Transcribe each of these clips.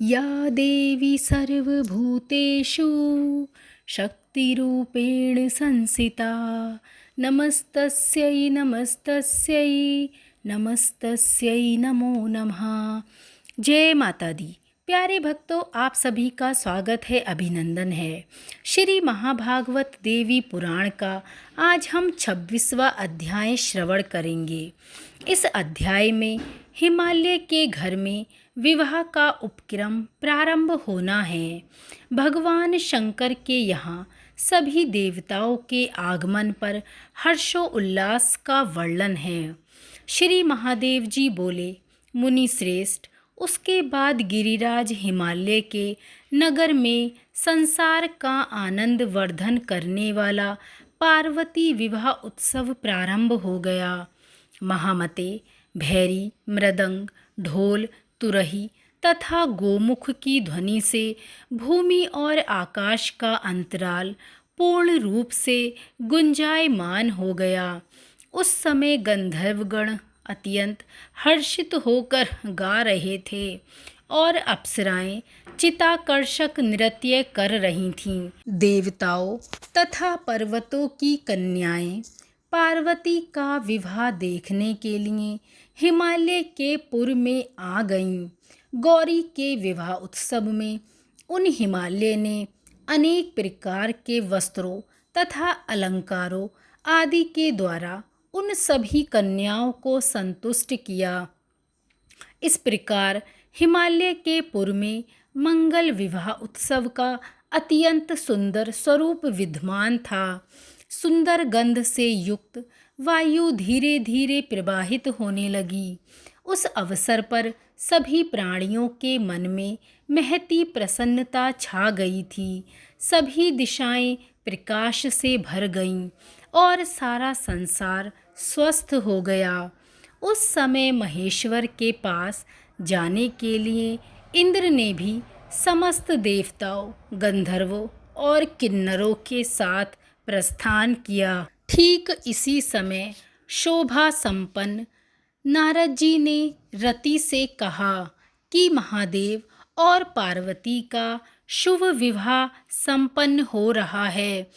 या देवी सर्वभूतेषु शक्तिरूपेण संस्थिता नमस्तस्यै नमस्तस्यै नमस्तस्यै नमो नमः। जय माता दी। प्यारे भक्तों, आप सभी का स्वागत है, अभिनंदन है। श्री महाभागवत देवी पुराण का आज हम 26वां अध्याय श्रवण करेंगे। इस अध्याय में हिमालय के घर में विवाह का उपक्रम प्रारंभ होना है। भगवान शंकर के यहाँ सभी देवताओं के आगमन पर हर्षोल्लास का वर्णन है। श्री महादेव जी बोले, मुनि श्रेष्ठ, उसके बाद गिरिराज हिमालय के नगर में संसार का आनंद वर्धन करने वाला पार्वती विवाह उत्सव प्रारंभ हो गया। महामते, भैरी, मृदंग, ढोल, तुरही तथा गोमुख की ध्वनि से भूमि और आकाश का अंतराल पूर्ण रूप से गुंजायमान हो गया। उस समय गंधर्वगण अत्यंत हर्षित होकर गा रहे थे और अप्सराएं चित्ताकर्षक नृत्य कर रही थीं। देवताओं तथा पर्वतों की कन्याएं पार्वती का विवाह देखने के लिए हिमालय के पुर में आ गईं। गौरी के विवाह उत्सव में उन हिमालय ने अनेक प्रकार के वस्त्रों तथा अलंकारों आदि के द्वारा उन सभी कन्याओं को संतुष्ट किया। इस प्रकार हिमालय के पुर में मंगल विवाह उत्सव का अत्यंत सुंदर स्वरूप विद्यमान था। सुंदर गंध से युक्त वायु धीरे धीरे प्रवाहित होने लगी। उस अवसर पर सभी प्राणियों के मन में महती प्रसन्नता छा गई थी। सभी दिशाएं प्रकाश से भर गईं और सारा संसार स्वस्थ हो गया। उस समय महेश्वर के पास जाने के लिए इंद्र ने भी समस्त देवताओं, गंधर्वों और किन्नरों के साथ प्रस्थान किया। ठीक इसी समय शोभा संपन्न नारद जी ने रति से कहा कि महादेव और पार्वती का शुभ विवाह संपन्न हो रहा है।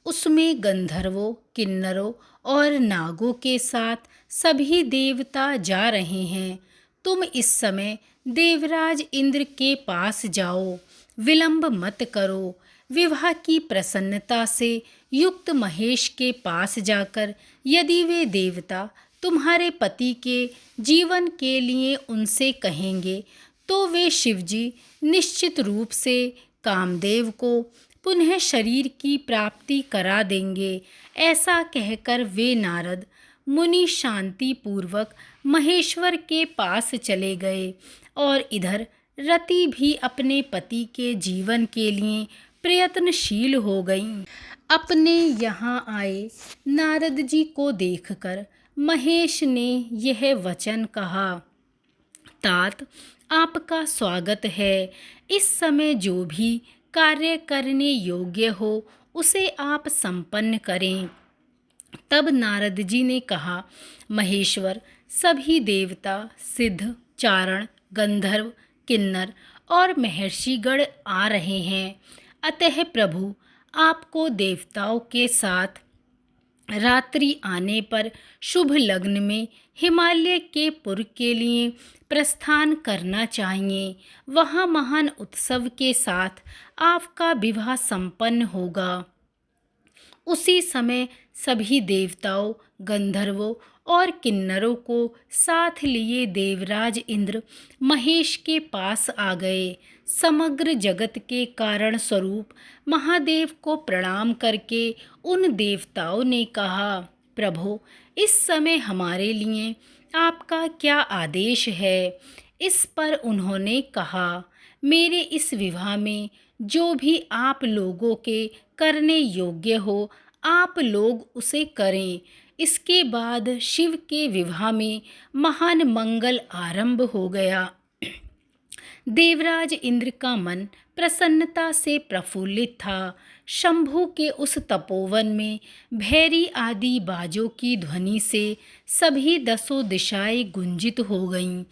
उसमें गंधर्वों, किन्नरों और नागों के साथ सभी देवता जा रहे हैं। तुम इस समय देवराज इंद्र के पास जाओ, विलंब मत करो। विवाह की प्रसन्नता से युक्त महेश के पास जाकर यदि वे देवता तुम्हारे पति के जीवन के लिए उनसे कहेंगे तो वे शिवजी निश्चित रूप से कामदेव को पुनः शरीर की प्राप्ति करा देंगे। ऐसा कहकर वे नारद मुनि शांति पूर्वक महेश्वर के पास चले गए और इधर रति भी अपने पति के जीवन के लिए प्रयत्नशील हो गईं। अपने यहाँ आए नारद जी को देखकर महेश ने यह वचन कहा, तात, आपका स्वागत है। इस समय जो भी कार्य करने योग्य हो उसे आप संपन्न करें। तब नारद जी ने कहा, महेश्वर, सभी देवता, सिद्ध, चारण, गंधर्व, किन्नर और महर्षिगण आ रहे हैं। अतः प्रभु, आपको देवताओं के साथ रात्रि आने पर शुभ लग्न में हिमालय के पुर के लिए प्रस्थान करना चाहिए। वहाँ महान उत्सव के साथ आपका विवाह संपन्न होगा। उसी समय सभी देवताओं, गंधर्वों और किन्नरों को साथ लिए देवराज इंद्र महेश के पास आ गए। समग्र जगत के कारण स्वरूप महादेव को प्रणाम करके उन देवताओं ने कहा, प्रभु, इस समय हमारे लिए आपका क्या आदेश है? इस पर उन्होंने कहा, मेरे इस विवाह में जो भी आप लोगों के करने योग्य हो आप लोग उसे करें। इसके बाद शिव के विवाह में महान मंगल आरंभ हो गया। देवराज इंद्र का मन प्रसन्नता से प्रफुल्लित था। शंभु के उस तपोवन में भैरी आदि बाजों की ध्वनि से सभी 10 दिशाएं गुंजित हो गईं।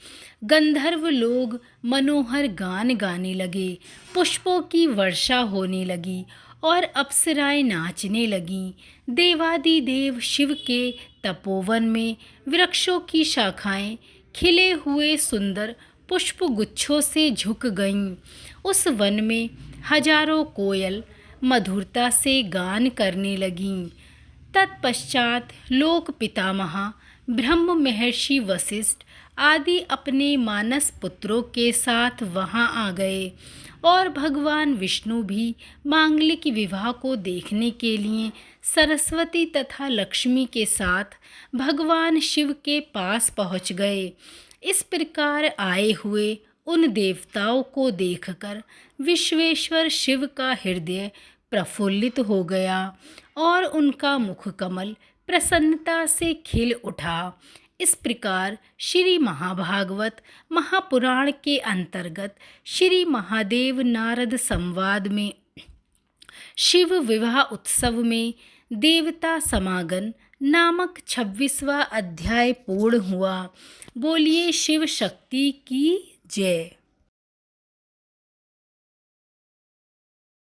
गंधर्व लोग मनोहर गान गाने लगे, पुष्पों की वर्षा होने लगी और अप्सराएं नाचने लगीं। देवादिदेव शिव के तपोवन में वृक्षों की शाखाएं खिले हुए सुंदर पुष्प गुच्छों से झुक गईं। उस वन में हजारों कोयल मधुरता से गान करने लगीं। तत्पश्चात लोक पितामह ब्रह्म महर्षि वशिष्ठ आदि अपने मानस पुत्रों के साथ वहां आ गए और भगवान विष्णु भी मांगलिक विवाह को देखने के लिए सरस्वती तथा लक्ष्मी के साथ भगवान शिव के पास पहुंच गए। इस प्रकार आए हुए उन देवताओं को देखकर विश्वेश्वर शिव का हृदय प्रफुल्लित हो गया और उनका मुखकमल प्रसन्नता से खिल उठा। इस प्रकार श्री महाभागवत महापुराण के अंतर्गत श्री महादेव नारद संवाद में शिव विवाह उत्सव में देवता समागम नामक 26वां अध्याय पूर्ण हुआ। बोलिए शिव शक्ति की जय।